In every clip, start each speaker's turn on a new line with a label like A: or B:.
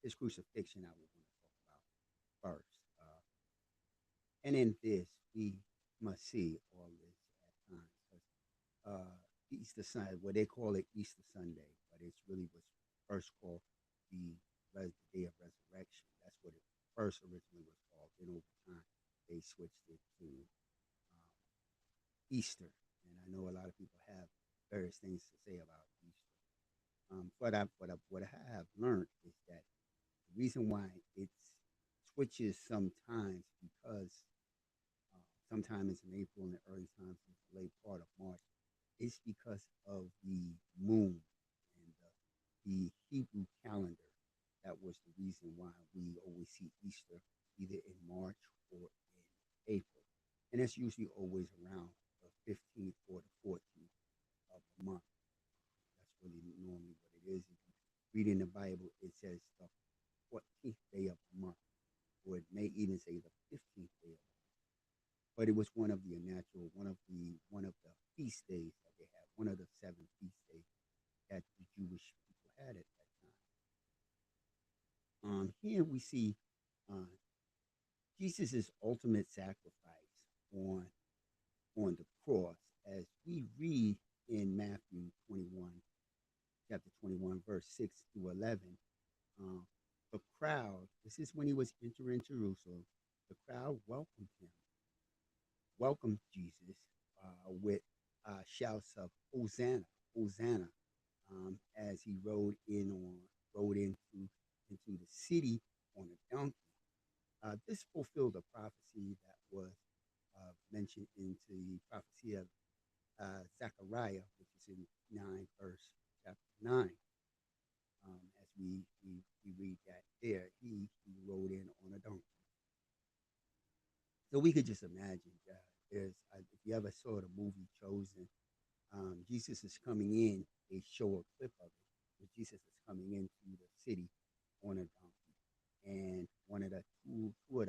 A: his crucifixion I would want to talk about first. And in this, we must see all this at times. 'Cause, Easter Sunday, what they call it Easter Sunday, but it's really was first called the, the Day of Resurrection. That's what it first originally was called. Then over time, they switched it to Easter. And I know a lot of people have various things to say about Easter. What I have learned is that the reason why it switches sometimes because sometimes in April and the early times in the late part of March, it's because of the moon and the Hebrew calendar. That was the reason why we always see Easter either in March or in April. And that's usually always around the 15th or the 14th of the month. That's really normally what it is. If you read in the Bible, it says the 14th day of the month, or it may even say the 15th day of the month. But it was one of the natural, one of the feast days that they had, one of the seven feast days that the Jewish people had at that time. Here we see uh, Jesus' ultimate sacrifice on on the cross, as we read in Matthew 21, chapter 21, verse 6 through 11. Uh, the crowd, this is when he was entering Jerusalem, the crowd welcomed Jesus with shouts of Hosanna, Hosanna, as he rode into the city on a donkey. This fulfilled a prophecy that was mentioned into the prophecy of Zechariah, which is in 9, verse chapter 9. As we read that there, he rode in on a donkey. So we could just imagine if you ever saw the movie Chosen, Jesus is coming in. They show a clip of it, where Jesus is coming into the city on a donkey, and one of the two of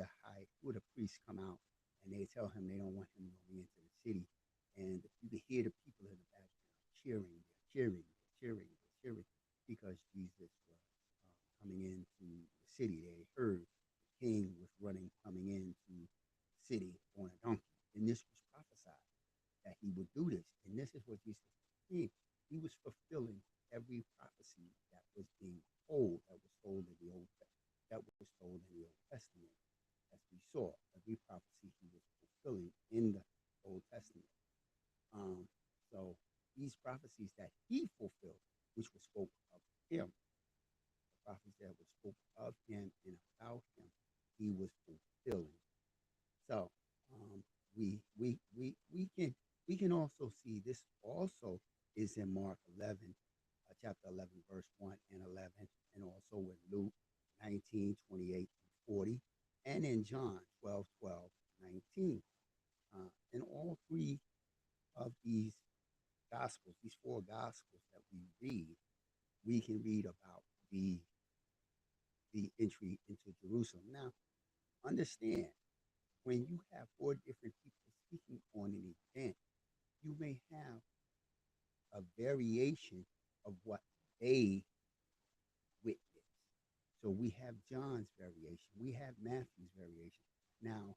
A: the priests come out, and they tell him they don't want him going into the city, and you can hear the people in the background cheering, because Jesus was coming into the city. They heard the king was coming into the city on a donkey, and this was prophesied that he would do this. And this is what Jesus did. He was fulfilling every prophecy that was being told, that was told in the Old Testament, as we saw. Every prophecy he was fulfilling in the Old Testament. Um, so these prophecies that he fulfilled, which was spoke of him, the prophecies that were spoke of him and about him, he was fulfilling. So we can also see this also is in Mark 11, chapter 11, verse 1 and 11, and also in Luke 19, 28 and 40, and in John 12, 12, 19. In all three of these gospels, these four gospels that we read, we can read about the entry into Jerusalem. Now, understand, when you have four different people speaking on an event, you may have a variation of what they witnessed. So we have John's variation, we have Matthew's variation. Now,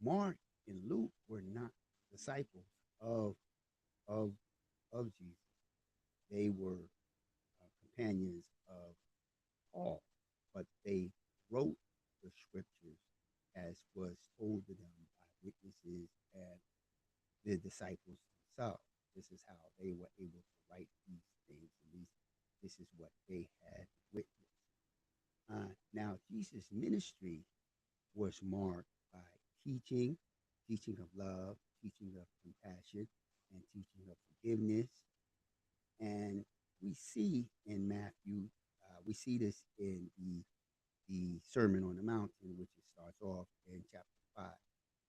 A: Mark and Luke were not disciples of of of Jesus. They were companions of Paul, but they wrote the scriptures as was told to them by witnesses and the disciples themselves. This is how they were able to write these things, and this is what they had witnessed. Now, Jesus' ministry was marked by teaching, teaching of love, teaching of compassion, and teaching of forgiveness. And we see in Matthew, we see this in the Sermon on the Mountain, which it starts off in chapter 5,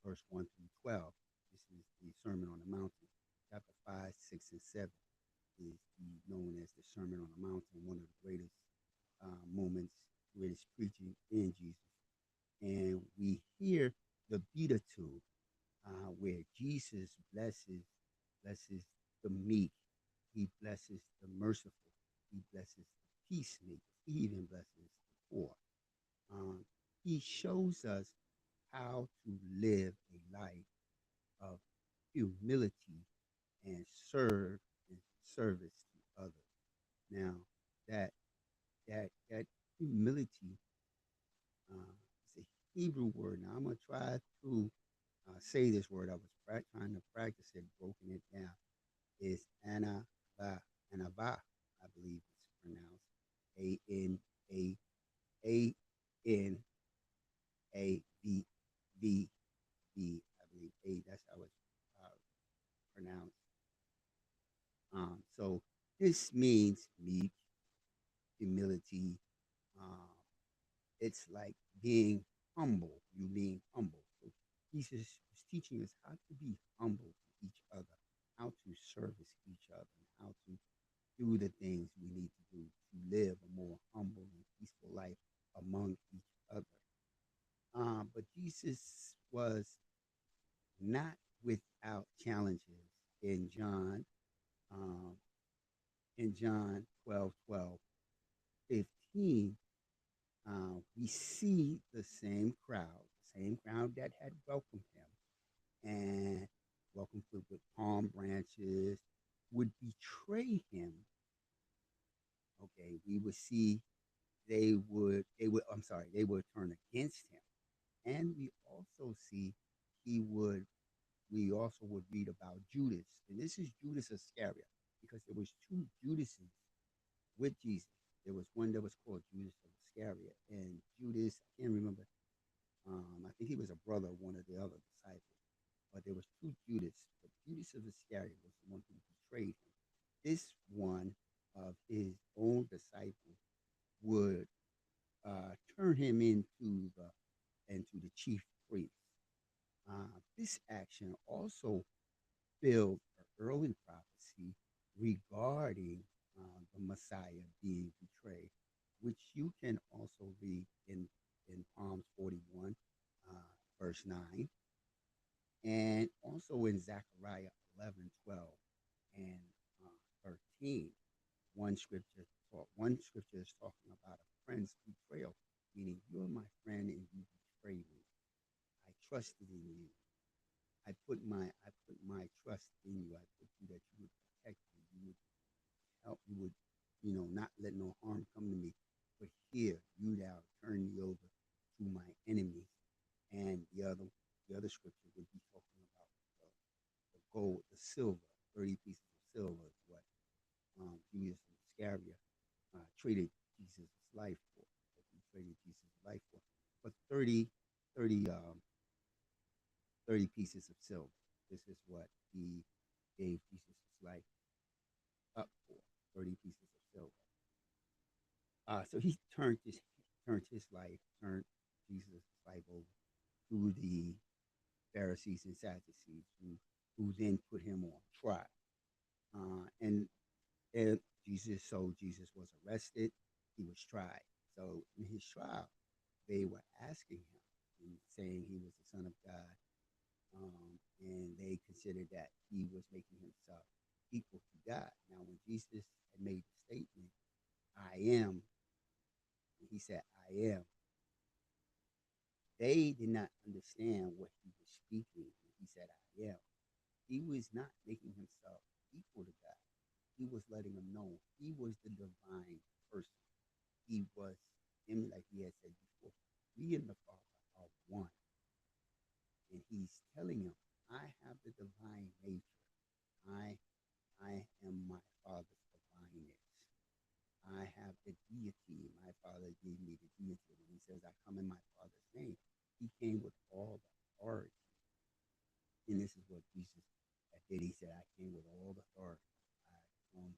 A: verse 1 through 12. This is the Sermon on the Mountain. Chapter 5, 6, and 7 is known as the Sermon on the Mountain, one of the greatest moments, greatest preaching in Jesus. And we hear the Beatitude, where Jesus blesses the meek, he blesses the merciful, he blesses the peacemakers, he even blesses 4. Um, he shows us how to live a life of humility and serve and service to others. Now, that that humility is a Hebrew word. Now, I'm gonna try to say this word. I was trying to practice it, broken it down. Is anava, I believe it's pronounced Anav, I believe that's how it's uh, pronounced. So this means meek, humility. Um, it's like being humble. You being humble. So Jesus is teaching us how to be humble to each other, how to service each other, and how to do the things we need to do to live a more humble and peaceful life among each other. But Jesus was not without challenges in um, John 12:15. We see the same crowd that had welcomed him and welcomed him with palm branches, would betray him. Okay, we would see they would turn against him. And he would, we also would read about Judas. And this is Judas Iscariot, because there was two Judases with Jesus. There was one that was called Judas of Iscariot, and Judas, I can't remember. I think he was a brother of one of the other disciples, but there was two Judas. But Judas of Iscariot was the one who betrayed him. This one of his own disciples would turn him into the chief priest. This action also fulfilled an early prophecy regarding the Messiah being betrayed, which you can also read in Psalms 41, verse 9, and also in Zechariah 11:12 and 13. One scripture is talking about a friend's betrayal, meaning you're my friend and you betrayed me. I trusted in you. I put my trust in you. I put you that you would protect me. You would help. You would, not let no harm come to me. But here, you now turn me over to my enemies. And the other scripture would be talking about the gold, the silver, 30 pieces of silver is what Judas Iscariot traded Jesus' life for. What he traded Jesus' life for. But 30 30 pieces of silver. This is what he gave Jesus' life up for, 30 pieces of silver. So he turned Jesus' life over to the Pharisees and Sadducees, who then put him on trial. And Jesus was arrested. He was tried. So in his trial, they were asking him and saying he was the Son of God, and they considered that he was making himself equal to God. Now, when Jesus had made the statement, "I am," he said, "I am," they did not understand what he was speaking when he said, "I am." He was not making himself equal to God. He was letting them know he was the divine person. He was him, like he had said before. We and the Father are one. And he's telling him, I have the divine nature. I I am my Father's divineness. I have the deity. My Father gave me the deity. When he says, I come in my Father's name, he came with all the authority. And this is what Jesus did. He said, I came with all the authority. I come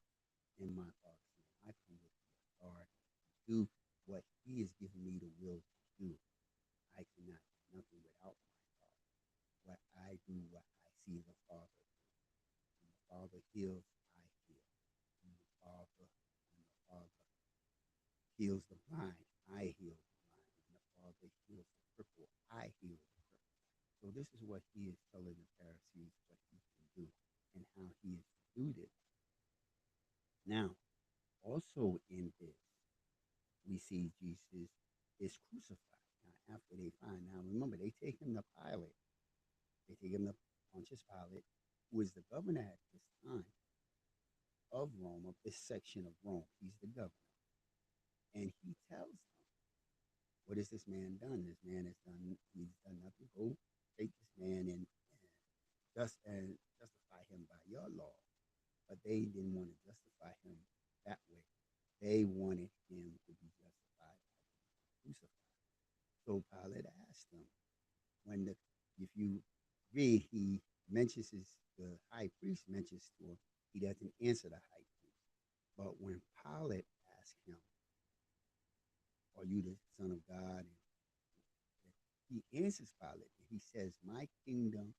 A: in my Father's name. I come with the authority to do what he has given me the will to do. I cannot do nothing without my Father. What I do, what I see the Father do. When the Father heals, I heal. When the Father heals the blind, I heal the blind. When the Father heals the cripple, I heal the cripple. So this is what he is telling the Pharisees what he can do and how he is to do this. Now, also in this, we see Jesus is crucified. Now, after they find, now remember, they take him to Pilate. They take him to Pontius Pilate, who is the governor at this time of Rome, of this section of Rome. He's the governor. And he tells them, what has this man done? This man has done, he's done nothing. Go take this man and justify him by your law. But they didn't want to justify him that way. They wanted him to be justified by being crucified. So Pilate asked him, when the if you read, he mentions the high priest mentions to him, he doesn't answer the high priest. But when Pilate asked him, are you the son of God? And he answers Pilate and he says, my kingdom,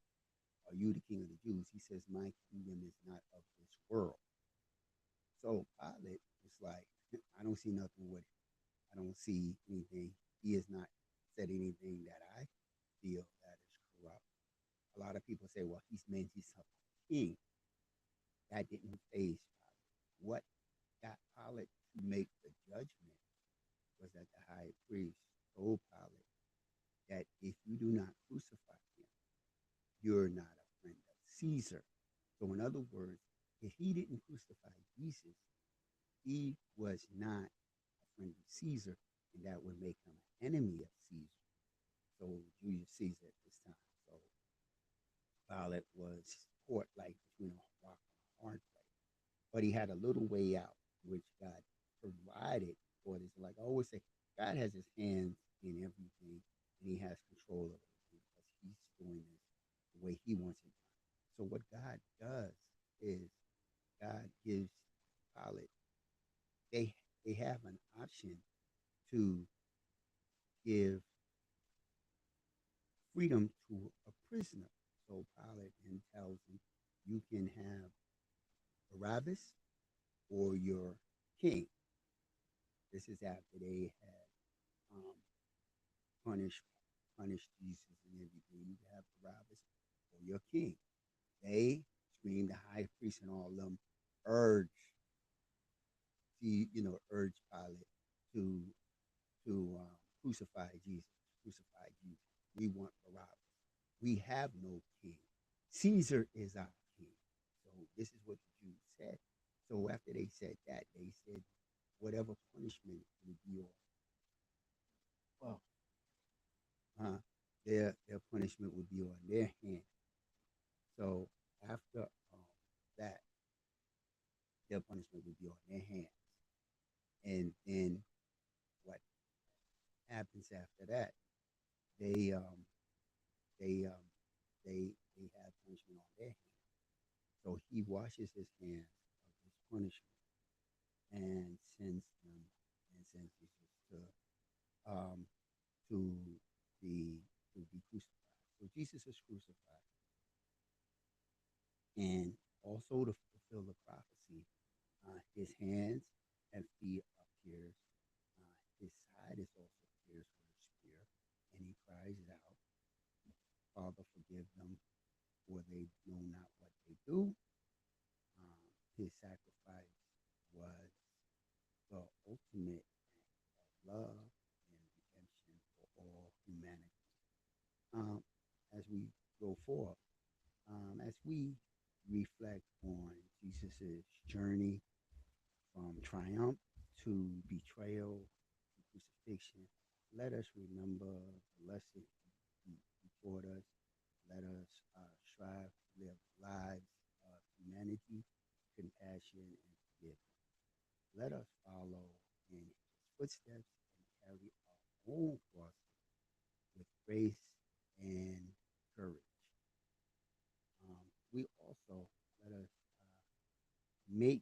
A: are you the king of the Jews? He says, my kingdom is not of this world. So Pilate was like, I don't see nothing with it. I don't see anything. He has not said anything that I feel that is corrupt. A lot of people say, well, he's meant he's a king. That didn't faze Pilate. What got Pilate to make the judgment was that the high priest told Pilate that if you do not crucify him, you're not a friend of Caesar. So, in other words, if he didn't crucify Jesus, he was not a friend of Caesar, and that would make him an enemy of Caesar. So, Julius Caesar at this time. So, Pilate was caught like between a rock and a hard place. But he had a little way out, which God provided for this. Like I always say, God has his hands in everything, and he has control of everything because he's doing this the way he wants it done. So what God does is God gives Pilate, they they have an option to give freedom to a prisoner. So Pilate then tells him, you can have Barabbas or your king. This is after they had um, punished punished Jesus and everything. You can have Barabbas or your king. They screamed, the high priest and all of them urged, urged Pilate to crucify Jesus, crucify Jesus. We want Barabbas. We have no king. Caesar is our king. So this is what the Jews said. So after they said that, they said whatever punishment would be on, well, their punishment would be on their hand. So after that, their punishment would be on their hands. And then what happens after that? They they they have punishment on their hands. So he washes his hands of his punishment and sends Jesus um, to to be crucified. So Jesus is crucified, and also to fulfill the prophecy, his hands and feet are pierced. His side is also pierced with a spear, and he cries out, "Father, forgive them, for they know not what they do." His sacrifice was the ultimate act of love and redemption for all humanity. As we go forth, as we reflect on Jesus' journey from triumph to betrayal to crucifixion, let us remember the lesson he taught us. Let us strive to live lives of humanity, compassion, and forgiveness. Let us follow in his footsteps and carry our own crosses with grace and courage. We also let us make,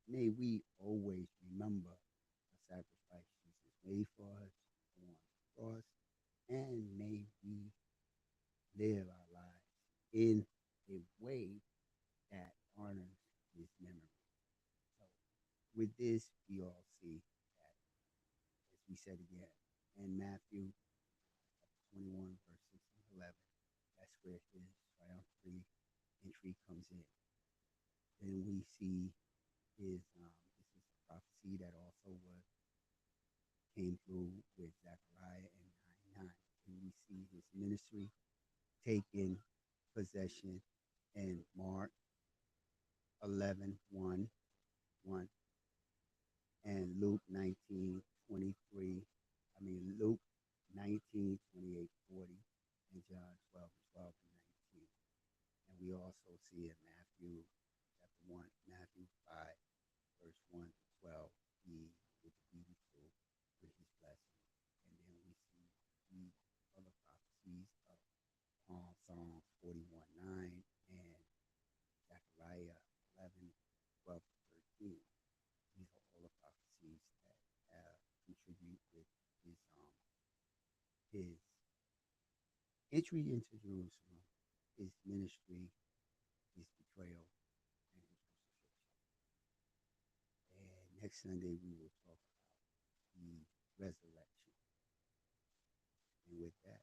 A: may we always remember the sacrifice Jesus made for us on the cross, and may we live our lives in a way that honors his memory. So, with this, we all see that, as we said again, in Matthew chapter 21, verse 6 and 11, that's where his triumphant entry comes in. Then we see his, this is a prophecy that also was came through with Zechariah and 9:9. And we see his ministry taking possession in Mark 11:1, 1, and Luke 19:23. I mean, Luke 19:28-40, and John 12:12 and 19. And we also see in Matthew chapter 1, Matthew 5, verse 1 to 12, he with the beautiful with his blessing. And then we see the other prophecies of Psalms 41:9 and Zechariah 11:12 to 13. These are all the prophecies that contribute with his entry into Jerusalem, his ministry, his betrayal, and his crucifixion. And next Sunday we will talk about the resurrection. And with that,